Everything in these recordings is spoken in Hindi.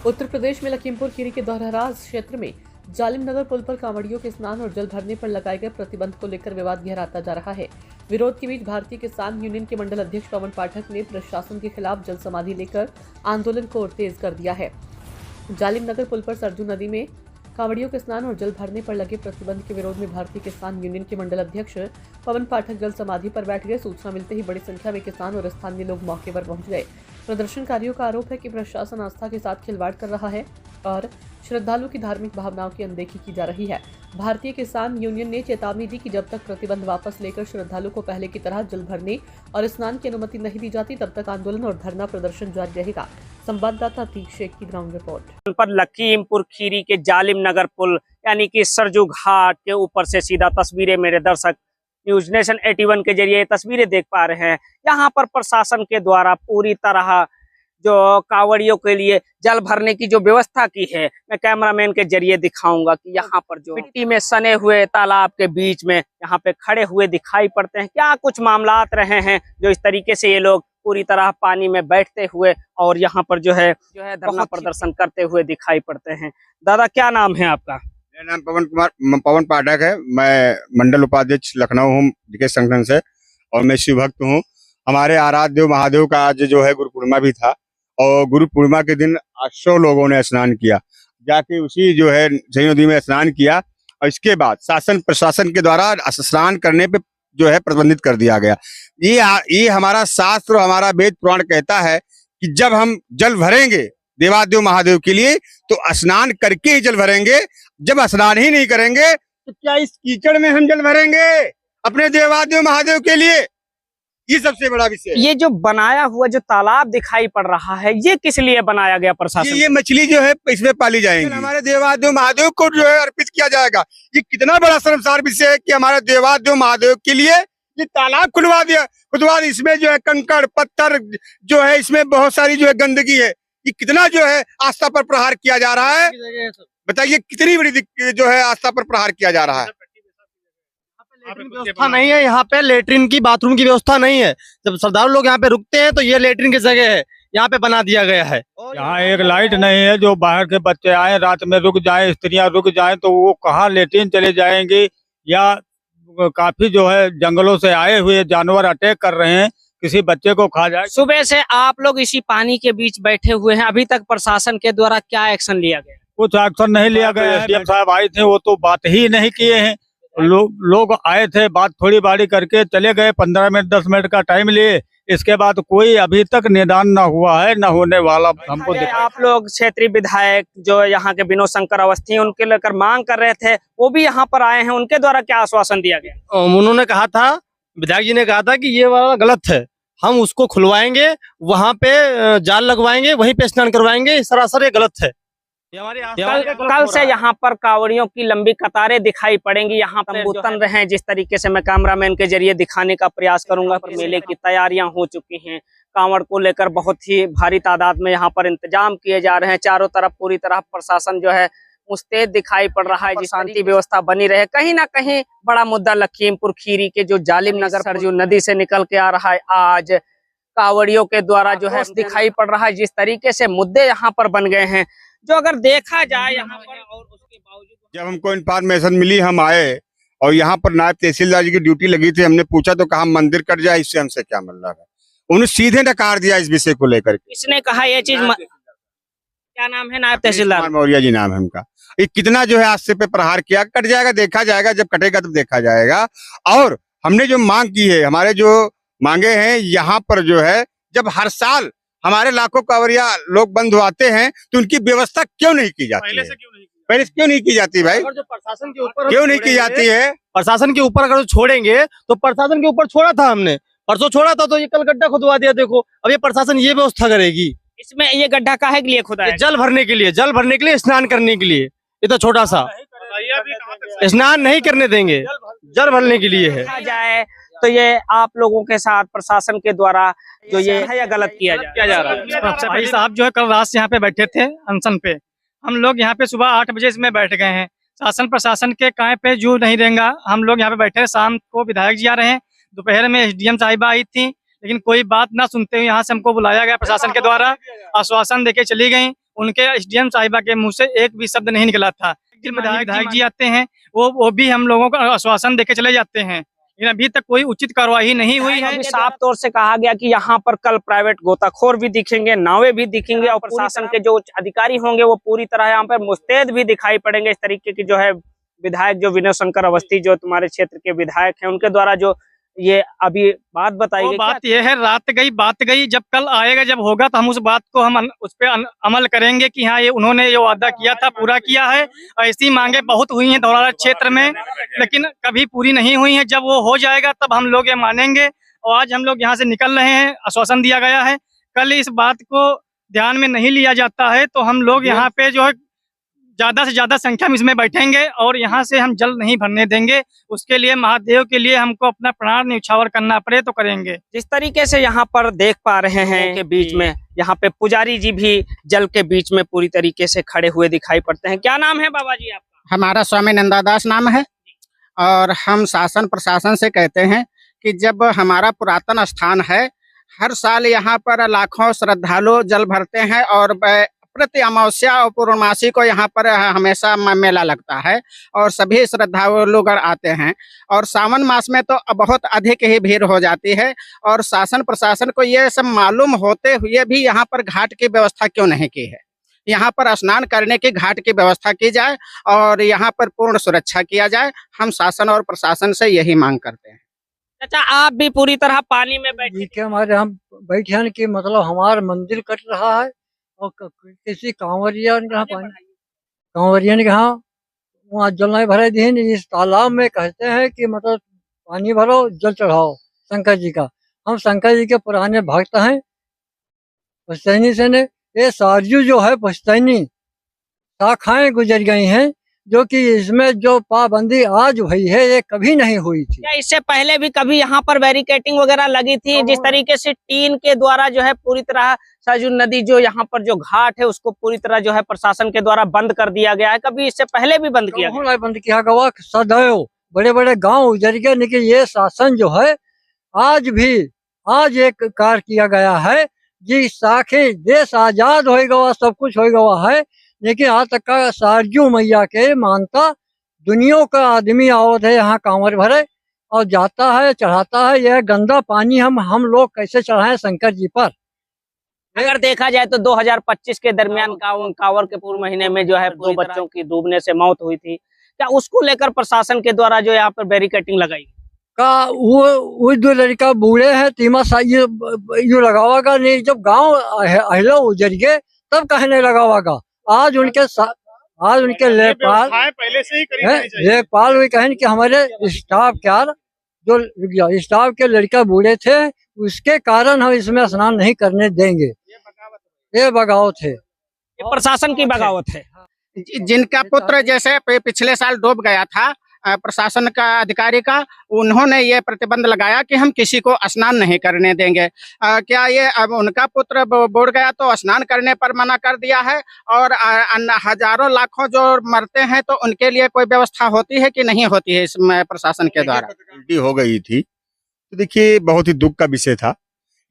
उत्तर प्रदेश में लखीमपुर खीरी के दोहराराज क्षेत्र में जालिम नगर पुल पर कांवड़ियों के स्नान और जल भरने पर लगाए गए प्रतिबंध को लेकर विवाद गहराता जा रहा है। विरोध के बीच भारतीय किसान यूनियन के मंडल अध्यक्ष पवन पाठक ने प्रशासन के खिलाफ जल समाधि लेकर आंदोलन को और तेज कर दिया है। जालिम नगर पुल पर सरजू नदी में कांवड़ियों के स्नान और जल भरने पर लगे प्रतिबंध के विरोध में भारतीय किसान यूनियन के मंडल अध्यक्ष पवन पाठक जल समाधि पर बैठ गए। सूचना मिलते ही बड़ी संख्या में किसान और स्थानीय लोग मौके पर पहुंच गए। प्रदर्शनकारियों का आरोप है कि प्रशासन आस्था के साथ खिलवाड़ कर रहा है और श्रद्धालुओं की धार्मिक भावनाओं की अनदेखी की जा रही है। भारतीय किसान यूनियन ने चेतावनी दी कि जब तक प्रतिबंध वापस लेकर श्रद्धालुओं को पहले की तरह जल भरने और स्नान की अनुमति नहीं दी जाती, तब तक आंदोलन और धरना प्रदर्शन जारी रहेगा। संवाददाता अतीक शेख की ग्राउंड रिपोर्ट। पर लखीमपुर खीरी के जालिम नगर पुल यानी कि सरजू घाट के ऊपर से सीधा तस्वीरें मेरे दर्शक न्यूज नेशन 81 के जरिए तस्वीरें देख पा रहे हैं। यहाँ पर प्रशासन के द्वारा पूरी तरह जो कांवड़ियों के लिए जल भरने की जो व्यवस्था की है, मैं कैमरामैन के जरिए दिखाऊंगा कि यहाँ पर जो मिट्टी में सने हुए तालाब के बीच में यहाँ पे खड़े हुए दिखाई पड़ते हैं। क्या कुछ मामलात रहे हैं जो इस तरीके से ये लोग पूरी तरह पानी में बैठते हुए और यहाँ पर जो है धरना प्रदर्शन करते हुए दिखाई पड़ते हैं। दादा, क्या नाम है आपका? मेरा नाम पवन पाठक है। मैं मंडल उपाध्यक्ष लखनऊ हूँ जिके संगठन से, और मैं शिव भक्त हूँ। हमारे आराध्य देव महादेव का आज जो है गुरु पूर्णिमा भी था, और गुरु पूर्णिमा के दिन 800 लोगों ने स्नान किया, जाके उसी जो है सरयू नदी में स्नान किया। और इसके बाद शासन प्रशासन के द्वारा स्नान करने पे जो है प्रतिबंधित कर दिया गया। ये हमारा शास्त्र, हमारा वेद पुराण कहता है कि जब हम जल भरेंगे देवादेव महादेव के लिए तो स्नान करके ही जल भरेंगे। जब स्नान ही नहीं करेंगे तो क्या इस कीचड़ में हम जल भरेंगे अपने देवादेव महादेव के लिए? ये सबसे बड़ा विषय है। ये जो बनाया हुआ जो तालाब दिखाई पड़ रहा है, ये किस लिए बनाया गया प्रशासन? ये मछली जो है इसमें पाली जाएंगी, हमारे देवादेव महादेव को जो है अर्पित किया जाएगा। ये कितना बड़ा शर्मसार विषय है कि हमारे देवादेव महादेव के लिए ये तालाब खुदवा दिया। इसमें जो है कंकड़ पत्थर जो है, इसमें बहुत सारी जो है गंदगी है। ये कितना जो है आस्था पर प्रहार किया जा रहा है। बताइए कितनी बड़ी जो है आस्था पर प्रहार किया जा रहा है। व्यवस्था नहीं है यहाँ पे, लेटरिन की बाथरूम की व्यवस्था नहीं है। जब श्रद्धालु लोग यहाँ पे रुकते हैं तो ये लेटरिन की जगह है, यहाँ पे बना दिया गया है। यहाँ एक लाइट नहीं है, जो बाहर के बच्चे आए रात में रुक जाएं, स्त्रियां रुक जाएं तो वो कहाँ लेटरिन चले जाएंगे, या काफी जो है जंगलों से आए हुए जानवर अटैक कर रहे हैं, किसी बच्चे को खा जाए। सुबह से आप लोग इसी पानी के बीच बैठे हुए हैं, अभी तक प्रशासन के द्वारा क्या एक्शन लिया गया? कुछ एक्शन नहीं लिया गया। एसडीएम साहब आए थे, वो तो बात ही नहीं किए हैं। लोग आए थे, बात थोड़ी बाड़ी करके चले गए, 15 मिनट 10 मिनट का टाइम लिए। इसके बाद कोई अभी तक निदान न हुआ है, न होने वाला। हमको आप लोग क्षेत्रीय विधायक जो यहाँ के विनोद शंकर अवस्थी, उनके लेकर मांग कर रहे थे, वो भी यहाँ पर आए हैं, उनके द्वारा क्या आश्वासन दिया गया? उन्होंने कहा था, विधायक जी ने कहा था कि ये वाला गलत है, हम उसको खुलवाएंगे, वहाँ पे जाल लगवाएंगे, वहीं पे स्नान करवाएंगे। सरासर ये गलत है। कल से यहाँ पर कांवड़ियों की लंबी कतारें दिखाई पड़ेंगी। यहाँ पर तंबू रहे हैं, जिस तरीके से मैं कैमरामैन के जरिए दिखाने का प्रयास करूंगा। पर मेले की तैयारियां हो चुकी हैं, कांवड़ को लेकर बहुत ही भारी तादाद में यहाँ पर इंतजाम किए जा रहे हैं। चारों तरफ पूरी तरह प्रशासन जो है मुस्तैद दिखाई पड़ रहा है, जिस शांति व्यवस्था बनी रहे। कहीं ना कहीं बड़ा मुद्दा लखीमपुर खीरी के जो जालिम नगर सरजू नदी से निकल के आ रहा है, आज कांवड़ियों के द्वारा जो है दिखाई पड़ रहा है। जिस तरीके से मुद्दे यहाँ पर बन गए हैं, जो अगर देखा जाए यहाँ पर, और उसके बावजूद जब हमको इन्फॉर्मेशन मिली, हम आए और यहाँ पर नायब तहसीलदार जी की ड्यूटी लगी थी। हमने पूछा तो कहा मंदिर कट जाए, इससे हमसे क्या मतलब है। उन्हें सीधे नकार दिया इस विषय को लेकर। इसने कहा ये चीज क्या नाम है? नायब तहसीलदार मौर्य जी नाम है उनका। ये कितना जो है आस्थे पे प्रहार किया। कट जाएगा, देखा जाएगा, जब कटेगा तब देखा जाएगा। और हमने जो मांग की है, हमारे जो मांगे हैं यहाँ पर जो है, जब हर साल हमारे लाखों कांवड़िया लोग बंद आते हैं तो उनकी व्यवस्था क्यों नहीं की जाती है? पहले से क्यों नहीं की जाती भाई? जो प्रशासन के ऊपर क्यों नहीं की जाती है? प्रशासन के ऊपर अगर छोड़ेंगे तो प्रशासन के ऊपर छोड़ा था हमने, परसों छोड़ा था, तो ये कल गड्ढा खुदवा दिया। देखो अब ये प्रशासन ये व्यवस्था करेगी। इसमें ये गड्ढा काहे के लिए खुदा है? जल भरने के लिए, जल भरने के लिए, स्नान करने के लिए। ये तो छोटा सा स्नान नहीं करने देंगे, जल भरने के लिए है। जाए तो ये आप लोगों के साथ प्रशासन के द्वारा जो ये है या गलत किया जा रहा है? भाई साहब जो है कल रात से यहाँ पे बैठे थे अनशन पे, हम लोग यहाँ पे सुबह 8 बजे इसमें बैठ गए हैं। शासन प्रशासन के काय पे जू नहीं देंगे। हम लोग यहाँ पे बैठे, शाम को विधायक जी आ रहे हैं, दोपहर में एसडीएम साहिबा आई थी, लेकिन कोई बात ना सुनते हुए यहाँ से हमको बुलाया गया प्रशासन के द्वारा, आश्वासन देके चली गई। उनके एसडीएम साहिबा के मुंह से एक भी शब्द नहीं निकला था। विधायक जी आते हैं, वो भी हम लोगों को आश्वासन देके चले जाते हैं, लेकिन अभी तक कोई उचित कार्रवाई नहीं हुई है। साफ तौर से कहा गया कि यहाँ पर कल प्राइवेट गोताखोर भी दिखेंगे, नावें भी दिखेंगे और प्रशासन के जो अधिकारी होंगे वो पूरी तरह यहाँ पर मुस्तैद भी दिखाई पड़ेंगे। इस तरीके की जो है विधायक जो विनोद शंकर अवस्थी जो तुम्हारे क्षेत्र के विधायक हैं उनके द्वारा जो ये अभी बात बताई गई, बात ये है बात गई, जब कल आएगा जब होगा तो हम उस बात को हम उस पर अमल करेंगे कि हाँ ये उन्होंने ये वादा किया था पूरा किया है। ऐसी मांगे बहुत हुई हैं धौलारा क्षेत्र में, लेकिन कभी पूरी नहीं हुई हैं। जब वो हो जाएगा तब हम लोग ये मानेंगे। और आज हम लोग यहाँ से निकल रहे हैं, आश्वासन दिया गया है। कल इस बात को ध्यान में नहीं लिया जाता है तो हम लोग यहाँ पे जो है ज्यादा से ज्यादा संख्या में इसमें बैठेंगे और यहाँ से हम जल नहीं भरने देंगे। उसके लिए महादेव के लिए हमको अपना प्राण न्यौछावर करना पड़े तो करेंगे। जिस तरीके से यहाँ पर देख पा रहे हैं के बीच में यहाँ पे पुजारी जी भी जल के बीच में पूरी तरीके से खड़े हुए दिखाई पड़ते हैं। क्या नाम है बाबा जी आपका? हमारा स्वामी नंदादास नाम है और हम शासन प्रशासन से कहते हैं कि जब हमारा पुरातन स्थान है, हर साल यहाँ पर लाखों श्रद्धालु जल भरते हैं और प्रति अमावस्या और पूर्णमासी को यहाँ पर हमेशा मेला लगता है और सभी श्रद्धालु आते हैं। और सावन मास में तो बहुत अधिक ही भीड़ हो जाती है और शासन प्रशासन को ये सब मालूम होते हुए भी यहाँ पर घाट की व्यवस्था क्यों नहीं की है। यहाँ पर स्नान करने की घाट की व्यवस्था की जाए और यहाँ पर पूर्ण सुरक्षा किया जाए। हम शासन और प्रशासन से यही मांग करते हैं। अच्छा, आप भी पूरी तरह पानी में बैठे? हमारे हम बैठन की मतलब हमारा मंदिर कट रहा है और किसी कांवरिया के यहाँ वहाँ जल नहीं भरे दिन इस तालाब में कहते हैं कि मतलब पानी भरो जल चढ़ाओ शंकर जी का। हम शंकर जी के पुराने भक्त हैं पुश्तैनी से ने। ये सारजू जो है पुश्तैनी शाखाएं गुजर गई हैं, जो कि इसमें जो पाबंदी आज हुई है ये कभी नहीं हुई थी। क्या इससे पहले भी कभी यहाँ पर बैरिकेटिंग वगैरह लगी थी? जिस तरीके से टीन के द्वारा जो है पूरी तरह सरजू नदी जो यहाँ पर जो घाट है उसको पूरी तरह जो है प्रशासन के द्वारा बंद कर दिया गया है, कभी इससे पहले भी बंद किया गया? बंद किया गया सदैव। बड़े बड़े गांव उजर गए, लेकिन ये शासन जो है आज एक कार्य किया गया है जी साखे देश आजाद हो गया, सब कुछ हो गया है, लेकिन आज तक का सरजू मैया के मानता दुनिया का आदमी आवत है यहाँ कांवर भरे और जाता है चढ़ाता है। यह गंदा पानी हम लोग कैसे चढ़ाएं शंकर जी पर? अगर देखा जाए तो 2025 के दरमियान कांवर के पूर्व महीने में जो है 2 बच्चों की डूबने से मौत हुई थी। क्या उसको लेकर प्रशासन के द्वारा जो यहाँ पर बैरिकेटिंग लगाई का वो 2 लड़का बूढ़े हैं तीमा यू लगावागा नहीं, जब गांव अहला उजर गए तब कहने लगावागा। आज उनके लेखपाल पहले से ही लेखपाल भी कहें कि हमारे स्टाफ के लड़का बूढ़े थे, उसके कारण हम इसमें स्नान नहीं करने देंगे। ये बगावत है, ये प्रशासन की बगावत है। जिनका पुत्र जैसे पिछले साल डूब गया था, प्रशासन का अधिकारी का, उन्होंने ये प्रतिबंध लगाया कि हम किसी को स्नान नहीं करने देंगे। क्या ये अब उनका पुत्र बुड़ गया तो स्नान करने पर मना कर दिया है? और हजारों लाखों जो मरते हैं तो उनके लिए कोई व्यवस्था होती है कि नहीं होती है इसमें प्रशासन के द्वारा? उल्टी हो गई थी तो देखिए बहुत ही दुख का विषय था,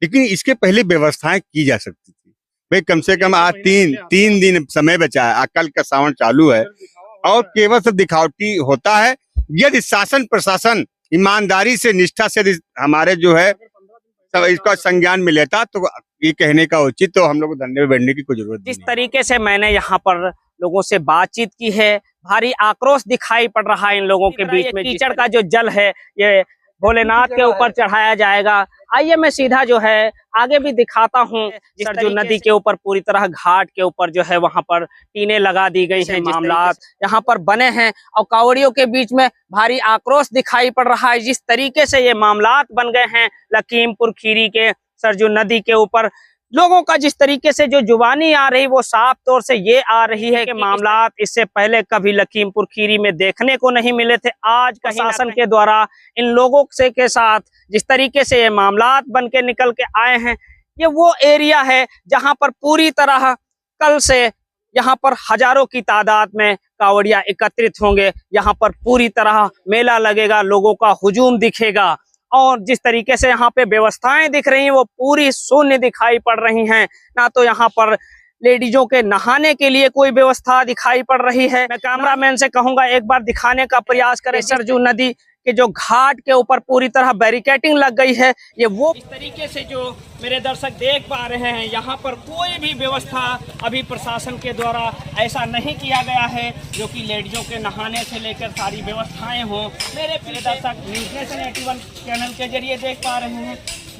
लेकिन इसके पहले व्यवस्थाएं की जा सकती थी भाई। कम से कम आज तीन दिन समय बचा है, कल का सावन चालू है और केवल सब दिखावटी होता है। यदि शासन प्रशासन ईमानदारी से निष्ठा से हमारे जो है सब इसका संज्ञान में लेता तो ये कहने का उचित तो हम लोग को धरने में बैठने की कोई जरूरत नहीं। जिस तरीके से मैंने यहाँ पर लोगों से बातचीत की है, भारी आक्रोश दिखाई पड़ रहा है इन लोगों के बीच में। कीचड़ का जो जल है ये भोलेनाथ के ऊपर चढ़ाया जाएगा। आइए मैं सीधा जो है आगे भी दिखाता हूँ। सरजू नदी के ऊपर पूरी तरह घाट के ऊपर जो है वहां पर टीनें लगा दी गई हैं, मामलात यहाँ पर बने हैं और कांवड़ियों के बीच में भारी आक्रोश दिखाई पड़ रहा है। जिस तरीके से ये मामलात बन गए हैं लखीमपुर खीरी के सरजू नदी के ऊपर, लोगों का जिस तरीके से जो जुबानी आ रही वो साफ तौर से ये आ रही है कि मामलात इससे पहले कभी लखीमपुर खीरी में देखने को नहीं मिले थे। आज कहीं शासन के द्वारा इन लोगों से के साथ जिस तरीके से ये मामलात बन के निकल के आए हैं, ये वो एरिया है जहां पर पूरी तरह कल से यहाँ पर हजारों की तादाद में कांवड़िया एकत्रित होंगे। यहाँ पर पूरी तरह मेला लगेगा, लोगों का हुजूम दिखेगा और जिस तरीके से यहाँ पे व्यवस्थाएं दिख रही हैं वो पूरी शून्य दिखाई पड़ रही हैं। ना तो यहाँ पर लेडीजों के नहाने के लिए कोई व्यवस्था दिखाई पड़ रही है। मैं कैमरामैन से कहूंगा एक बार दिखाने का प्रयास करें। सरजू नदी के जो घाट के ऊपर पूरी तरह बैरिकेटिंग लग गई है। ये वो इस तरीके से जो मेरे दर्शक देख पा रहे हैं, यहाँ पर कोई भी व्यवस्था अभी प्रशासन के द्वारा ऐसा नहीं किया गया है जो कि लेडीजों के नहाने से लेकर सारी व्यवस्थाएं हों। मेरे प्रिय दर्शक न्यूज़ नेशन 81 चैनल के जरिए देख पा रहे हैं,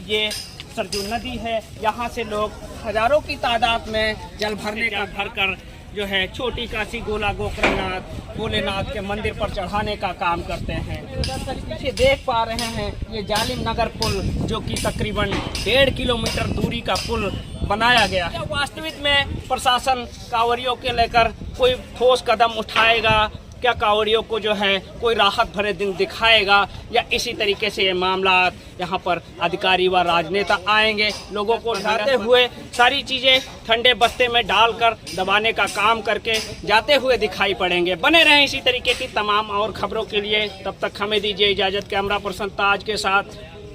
ये सरजू नदी है। यहाँ से लोग हजारों की तादाद में जल भरने का भरकर जो है छोटी काशी गोला गोकर्णनाथ भोलेनाथ के मंदिर पर चढ़ाने का काम करते हैं। पीछे देख पा रहे हैं ये जालिम नगर पुल जो कि तकरीबन 1.5 किलोमीटर दूरी का पुल बनाया गया है। वास्तविक में प्रशासन कांवरियों के लेकर कोई ठोस कदम उठाएगा क्या? कांवड़ियों को जो है कोई राहत भरे दिन दिखाएगा या इसी तरीके से ये मामला यहाँ पर अधिकारी व राजनेता आएंगे, लोगों को उठाते हुए सारी चीज़ें ठंडे बस्ते में डालकर दबाने का काम करके जाते हुए दिखाई पड़ेंगे। बने रहें इसी तरीके की तमाम और खबरों के लिए, तब तक हमें दीजिए इजाज़त। कैमरा पर्सन ताज के साथ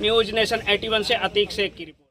न्यूज़ नेशन 81 से अतीक शेख की रिपोर्ट।